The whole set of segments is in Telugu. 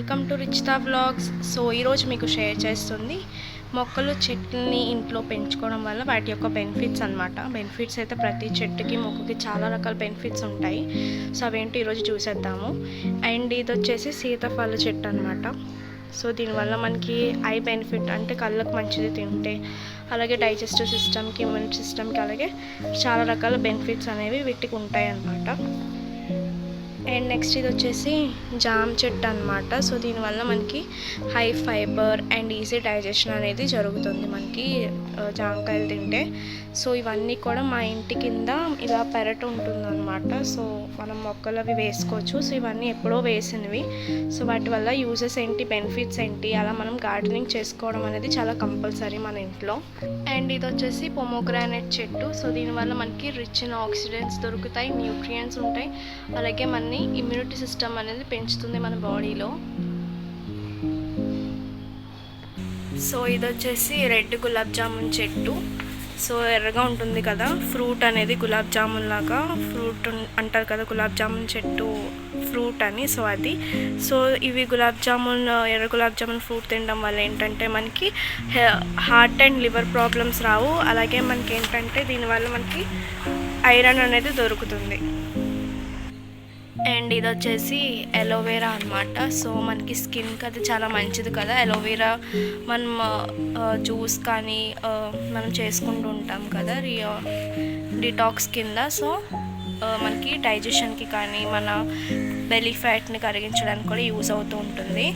Welcome to Richita vlogs. So ఈరోజు మీకు షేర్ చేస్తుంది మొక్కలు చెట్లని ఇంట్లో పెంచుకోవడం వల్ల వాటి యొక్క బెనిఫిట్స్ అనమాట. బెనిఫిట్స్ అయితే ప్రతి చెట్టుకి మొక్కకి చాలా రకాల బెనిఫిట్స్ ఉంటాయి. సో అవేంటి ఈరోజు చూసేద్దాము. అండ్ ఇది వచ్చేసి సీతాఫల చెట్టు అనమాట. సో దీనివల్ల మనకి ఐ బెనిఫిట్ అంటే కళ్ళకు మంచిది తింటే, అలాగే డైజెస్టివ్ సిస్టమ్కి, ఇమ్యూనిటీ సిస్టమ్కి, అలాగే చాలా రకాల బెనిఫిట్స్ అనేవి వీటికి ఉంటాయి అన్నమాట. అండ్ నెక్స్ట్ ఇది వచ్చేసి జామ చెట్టు అనమాట. సో దీనివల్ల మనకి high fibre and easy digestion అనేది జరుగుతుంది మనకి జామకాయలు తింటే. సో ఇవన్నీ కూడా మా ఇంటి కింద ఇలా పెరట్ ఉంటుందన్నమాట. సో మనం మొక్కలు అవి వేసుకోవచ్చు. సో ఇవన్నీ ఎప్పుడో వేసినవి. సో వాటి వల్ల యూజెస్ ఏంటి, బెనిఫిట్స్ ఏంటి, అలా మనం గార్డెనింగ్ చేసుకోవడం అనేది చాలా కంపల్సరీ మన ఇంట్లో. అండ్ ఇది వచ్చేసి పొమోగ్రానైట్ చెట్టు. సో దీనివల్ల మనకి రిచ్ ఇన్ ఆక్సిడెంట్స్ దొరుకుతాయి, న్యూట్రియంట్స్ ఉంటాయి, అలాగే మన ఇమ్యూనిటీ సిస్టమ్ అనేది పెంచుతుంది మన బాడీలో. సో ఇది వచ్చేసి రెడ్ గులాబ్ జామున్ చెట్టు. సో ఎర్రగా ఉంటుంది కదా, ఫ్రూట్ అనేది గులాబ్ జామున్ లాగా ఫ్రూట్ అంటారు కదా, గులాబ్ జామున్ చెట్టు ఫ్రూట్ అని. సో అది. సో ఇవి ఎర్ర గులాబ్ జామున్ ఫ్రూట్ తినడం వల్ల ఏంటంటే మనకి హార్ట్ అండ్ లివర్ ప్రాబ్లమ్స్ రావు. అలాగే మనకి ఏంటంటే దీనివల్ల మనకి ఐరన్ అనేది దొరుకుతుంది. అండ్ ఇది వచ్చేసి అలోవెరా అనమాట. సో మనకి స్కిన్కి అది చాలా మంచిది కదా. అలోవెరా మనం జ్యూస్ కానీ మనం చేసుకుంటూ ఉంటాం కదా డిటాక్స్ కింద. సో మనకి డైజెషన్కి కానీ మన బెల్లీ ఫ్యాట్ని కరిగించడానికి కూడా యూజ్ అవుతూ ఉంటుంది.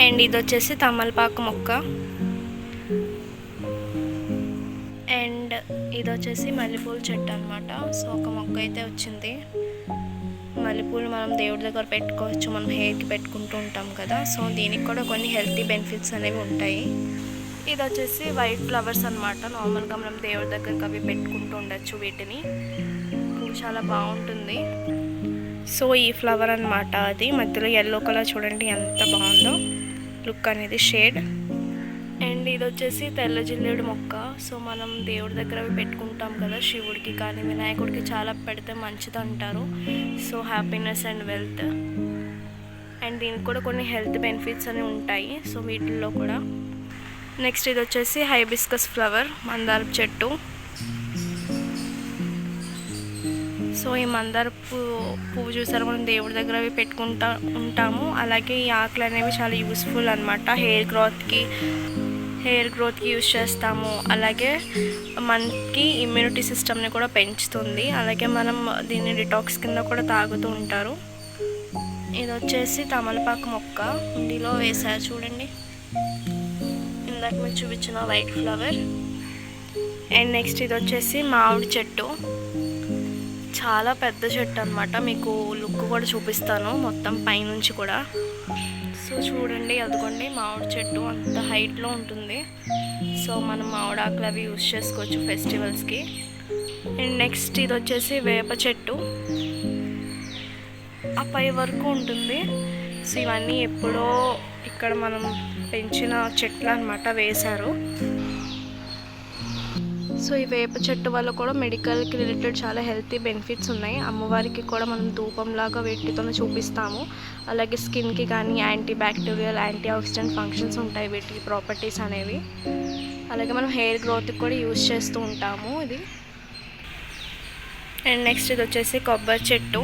అండ్ ఇది వచ్చేసి తమలపాకు మొక్క. అండ్ ఇది వచ్చేసి మల్లెపూల చెట్టు అనమాట. సో ఒక మొక్క అయితే వచ్చింది. మల్లెపూలు మనం దేవుడి దగ్గర పెట్టుకోవచ్చు, మనం హెయిర్కి పెట్టుకుంటూ ఉంటాం కదా. సో దీనికి కూడా కొన్ని హెల్తీ బెనిఫిట్స్ అనేవి ఉంటాయి. ఇది వచ్చేసి వైట్ ఫ్లవర్స్ అనమాట. నార్మల్గా మనం దేవుడి దగ్గరికి అవి పెట్టుకుంటూ ఉండొచ్చు. వీటిని చాలా బాగుంటుంది. సో ఈ ఫ్లవర్ అనమాట, అది మధ్యలో ఎల్లో కలర్ చూడండి ఎంత బాగుందో లుక్ అనేది, షేడ్. అండ్ ఇది వచ్చేసి తెల్ల జిల్లేడు మొక్క. సో మనం దేవుడి దగ్గర అవి పెట్టుకుంటాం కదా, శివుడికి కానీ వినాయకుడికి చాలా పెడితే మంచిది అంటారు. So happiness and wealth. And దీనికి కూడా కొన్ని హెల్త్ బెనిఫిట్స్ అనేవి ఉంటాయి. సో వీటిల్లో కూడా. నెక్స్ట్ ఇది వచ్చేసి హైబిస్కస్ ఫ్లవర్, మందారపు చెట్టు. సో ఈ మందార పువ్వు చూసారు, మనం దేవుడి దగ్గర అవి పెట్టుకుంటా ఉంటాము. అలాగే ఈ ఆకులు అనేవి చాలా యూస్ఫుల్ అనమాట. హెయిర్ గ్రోత్కి యూజ్ చేస్తాము. అలాగే మనకి ఇమ్యూనిటీ సిస్టమ్ని కూడా పెంచుతుంది. అలాగే మనం దీన్ని డిటాక్స్ కింద కూడా తాగుతూ ఉంటారు. ఇది వచ్చేసి తమలపాకు మొక్క, ఇందులో వేసారు చూడండి, ఇందాక మీరు చూపించిన వైట్ ఫ్లవర్. అండ్ నెక్స్ట్ ఇది వచ్చేసి మామిడి చెట్టు. చాలా పెద్ద చెట్టు అనమాట. మీకు లుక్ కూడా చూపిస్తాను మొత్తం పైనుంచి కూడా. సో చూడండి, అదిగోండి మామిడి చెట్టు అంత హైట్లో ఉంటుంది. సో మనం మామిడి ఆకులు అవి యూజ్ చేసుకోవచ్చు ఫెస్టివల్స్కి. అండ్ నెక్స్ట్ ఇది వచ్చేసి వేప చెట్టు, ఆ పై వరకు ఉంటుంది. సో ఇవన్నీ ఎప్పుడో ఇక్కడ మనం పెంచిన చెట్లు అనమాట, వేశారు. సో ఈ వేప చెట్టు వల్ల కూడా మెడికల్కి రిలేటెడ్ చాలా హెల్తీ బెనిఫిట్స్ ఉన్నాయి. అమ్మవారికి కూడా మనం ధూపంలాగా వీటితోనే చూపిస్తాము. అలాగే స్కిన్కి కానీ anti bacterial, anti oxidant functions ఉంటాయి వీటికి ప్రాపర్టీస్ అనేవి. అలాగే మనం హెయిర్ గ్రోత్కి కూడా యూజ్ చేస్తూ ఉంటాము ఇది. అండ్ నెక్స్ట్ ఇది వచ్చేసి కొబ్బరి చెట్టు.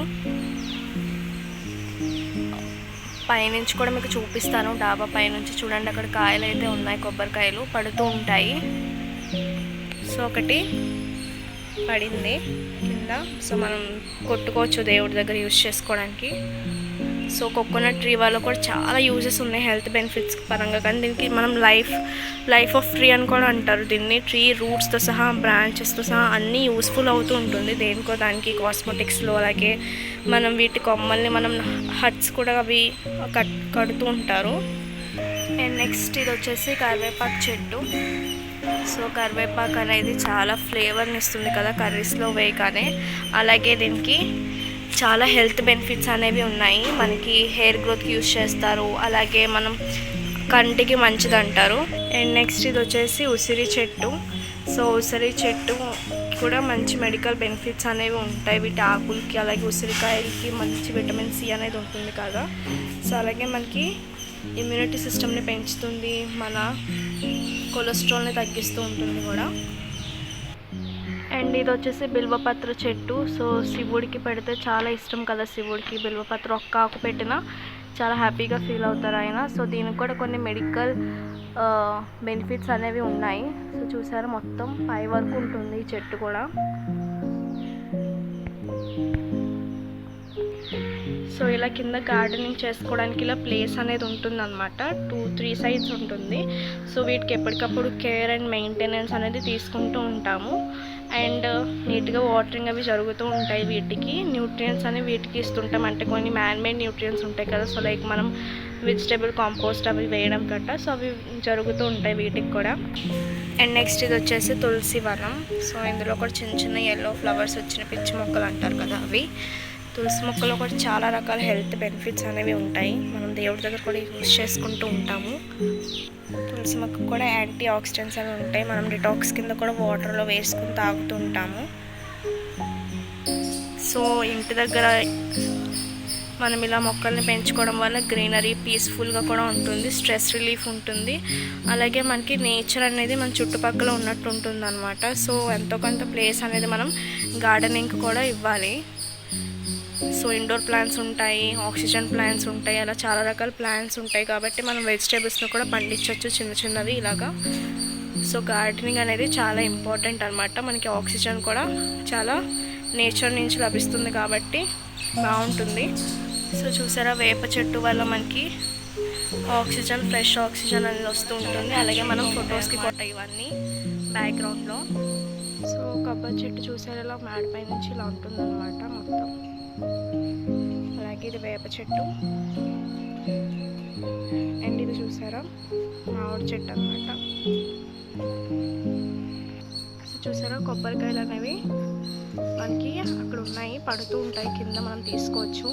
పైనుంచి కూడా మీకు చూపిస్తాను, డాబా పైనుంచి చూడండి, అక్కడ కాయలు అయితే ఉన్నాయి, కొబ్బరికాయలు పడుతూ ఉంటాయి. సో ఒకటి పడింది కింద. సో మనం కొట్టుకోవచ్చు దేవుడి దగ్గర యూజ్ చేసుకోవడానికి. సో కోకోనట్ ట్రీ వల్ల కూడా చాలా యూజెస్ ఉన్నాయి హెల్త్ బెనిఫిట్స్ పరంగా. కానీ దీనికి మనం లైఫ్ ఆఫ్ ట్రీ అని కూడా అంటారు దీన్ని. ట్రీ రూట్స్తో సహా, బ్రాంచెస్తో సహా అన్నీ యూస్ఫుల్ అవుతూ ఉంటుంది దేనికో దానికి, కాస్మెటిక్స్లో. అలాగే మనం వీటి కొమ్మల్ని మనం హట్స్ కూడా అవి కడుతూ ఉంటారు. అండ్ నెక్స్ట్ ఇది వచ్చేసి కరివేపాకు చెట్టు. సో కరివేపాకు అనేది చాలా ఫ్లేవర్ని ఇస్తుంది కదా కర్రీస్లో వేయగానే. అలాగే దీనికి చాలా హెల్త్ బెనిఫిట్స్ అనేవి ఉన్నాయి. మనకి హెయిర్ గ్రోత్కి యూజ్ చేస్తారు, అలాగే మనం కంటికి మంచిది అంటారు. అండ్ నెక్స్ట్ ఇది వచ్చేసి ఉసిరి చెట్టు. సో ఉసిరి చెట్టు కూడా మంచి మెడికల్ బెనిఫిట్స్ అనేవి ఉంటాయి. వీటి ఆకులకి అలాగే ఉసిరికాయలకి మంచి విటమిన్ సి అనేది ఉంటుంది కదా. సో అలాగే మనకి ఇమ్యూనిటీ సిస్టమ్ని పెంచుతుంది, మన కొలెస్ట్రాల్ని తగ్గిస్తూ ఉంటుంది కూడా. అండ్ ఇది వచ్చేసి బిల్వపత్ర చెట్టు. సో శివుడికి పెడితే చాలా ఇష్టం కదా శివుడికి. బిల్వపత్ర ఒక్క ఆకు పెట్టినా చాలా హ్యాపీగా ఫీల్ అవుతారు ఆయన. సో దీనికి కూడా కొన్ని మెడికల్ బెనిఫిట్స్ అనేవి ఉన్నాయి. సో చూసారా మొత్తం పై వరకు ఉంటుంది ఈ చెట్టు కూడా. సో ఇలా కింద గార్డెనింగ్ చేసుకోవడానికి ఇలా ప్లేస్ అనేది ఉంటుంది అనమాట. 2-3 సైడ్స్ ఉంటుంది. సో వీటికి ఎప్పటికప్పుడు కేర్ అండ్ మెయింటెనెన్స్ అనేది తీసుకుంటూ ఉంటాము. అండ్ నీట్గా వాటరింగ్ అవి జరుగుతూ ఉంటాయి. వీటికి న్యూట్రియంట్స్ అనేవి వీటికి ఇస్తుంటాం. అంటే కొన్ని మ్యాన్మేడ్ న్యూట్రియంట్స్ ఉంటాయి కదా. సో లైక్ మనం వెజిటేబుల్ కాంపోస్ట్ అవి వేయడం గట్ట. సో అవి జరుగుతూ ఉంటాయి వీటికి కూడా. అండ్ నెక్స్ట్ ఇది వచ్చేసి తులసి వనం. సో ఇందులో కూడా చిన్న చిన్న ఎల్లో ఫ్లవర్స్ వచ్చిన పిచ్చి మొక్కలు అంటారు కదా అవి. తులసి మొక్కలో కూడా చాలా రకాల హెల్త్ బెనిఫిట్స్ అనేవి ఉంటాయి. మనం దేవుడి దగ్గర కూడా యూజ్ చేసుకుంటూ ఉంటాము. తులసి మొక్క కూడా యాంటీ ఆక్సిడెంట్స్ అవి ఉంటాయి. మనం డిటాక్స్ కింద కూడా వాటర్లో వేసుకుని తాగుతూ ఉంటాము. సో ఇంటి దగ్గర మనం ఇలా మొక్కల్ని పెంచుకోవడం వల్ల గ్రీనరీ పీస్ఫుల్గా కూడా ఉంటుంది, స్ట్రెస్ రిలీఫ్ ఉంటుంది. అలాగే మనకి నేచర్ అనేది మన చుట్టుపక్కల ఉన్నట్టు ఉంటుంది అనమాట. సో ఎంతో కొంత ప్లేస్ అనేది మనం గార్డెనింగ్కి కూడా ఇవ్వాలి. సో ఇండోర్ ప్లాంట్స్ ఉంటాయి, ఆక్సిజన్ ప్లాంట్స్ ఉంటాయి, అలా చాలా రకాల ప్లాంట్స్ ఉంటాయి. కాబట్టి మనం వెజిటేబుల్స్ని కూడా పండించవచ్చు చిన్న చిన్నవి ఇలాగా. సో గార్డెనింగ్ అనేది చాలా ఇంపార్టెంట్ అనమాట. మనకి ఆక్సిజన్ కూడా చాలా నేచర్ నుంచి లభిస్తుంది కాబట్టి బాగుంటుంది. సో చూసారా వేప చెట్టు వల్ల మనకి ఆక్సిజన్, ఫ్రెష్ ఆక్సిజన్ అనేది వస్తూ ఉంటుంది. అలాగే మనం ఫొటోస్కి కూడా ఇవన్నీ బ్యాక్గ్రౌండ్లో. సో కొబ్బరి చెట్టు చూసారా ఇలా మేడపై నుంచి ఇలా ఉంటుందన్నమాట మొత్తం. అలాగే ఇది వేప చెట్టు. అండ్ ఇది చూసారా మామిడి చెట్టు అనమాట. సో చూసారా కొబ్బరికాయలు అనేవి మనకి అక్కడ ఉన్నాయి, పడుతూ ఉంటాయి కింద, మనం తీసుకోవచ్చు.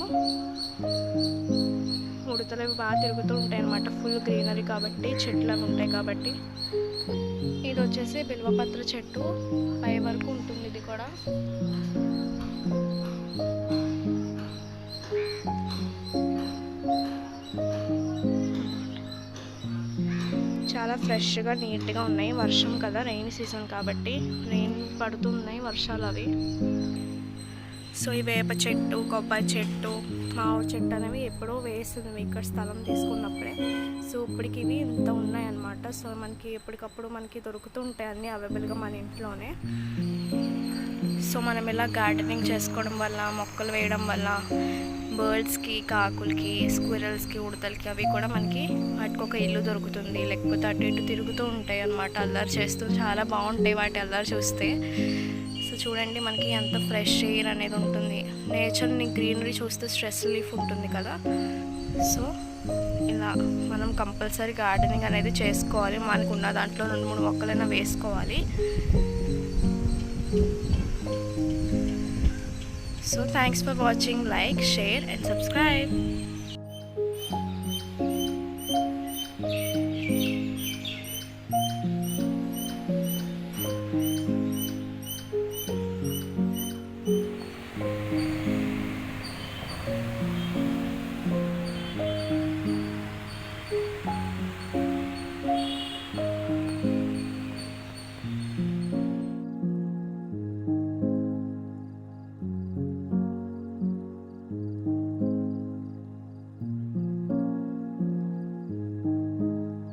ఉడతలు అవి బాగా తిరుగుతూ ఉంటాయి అన్నమాట. ఫుల్ గ్రీనరీ కాబట్టి, చెట్లు అవి ఉంటాయి కాబట్టి. ఇది వచ్చేసి బిల్వపత్ర చెట్టు, పై వరకు ఉంటుంది ఇది కూడా. చాలా ఫ్రెష్గా నీట్గా ఉన్నాయి. వర్షం కదా, రెయిన్ సీజన్ కాబట్టి రెయిన్ పడుతున్నాయి, వర్షాలు అవి. సో ఈ వేప చెట్టు, కొబ్బరి చెట్టు, మామిడి చెట్టు అనేవి ఎప్పుడో వేస్తుంది ఇక్కడ స్థలం తీసుకున్నప్పుడే. సో ఇప్పటికి ఇవి ఇంత ఉన్నాయన్నమాట. సో మనకి ఎప్పటికప్పుడు మనకి దొరుకుతూ ఉంటాయి అన్నీ అవైలబుల్గా మన ఇంట్లోనే. సో మనం ఇలా గార్డెనింగ్ చేసుకోవడం వల్ల, మొక్కలు వేయడం వల్ల బర్డ్స్కి, కాకులకి, స్క్విరల్స్కి, ఉడతలకి అవి కూడా మనకి వాటికి ఒక ఇల్లు దొరుకుతుంది. లేకపోతే అటు ఇటు తిరుగుతూ ఉంటాయి అన్నమాట, అల్లరి చేస్తూ. చాలా బాగుంటాయి వాటి అల్లరి చూస్తే. సో చూడండి మనకి ఎంత ఫ్రెష్ ఎయిర్ అనేది ఉంటుంది. నేచర్ని, గ్రీనరీ చూస్తే స్ట్రెస్ రిలీఫ్ ఉంటుంది కదా. సో ఇలా మనం కంపల్సరీ గార్డెనింగ్ అనేది చేసుకోవాలి. మనకు ఉన్న దాంట్లో 2-3 మొక్కలైనా వేసుకోవాలి. So thanks for watching. Like, share and subscribe.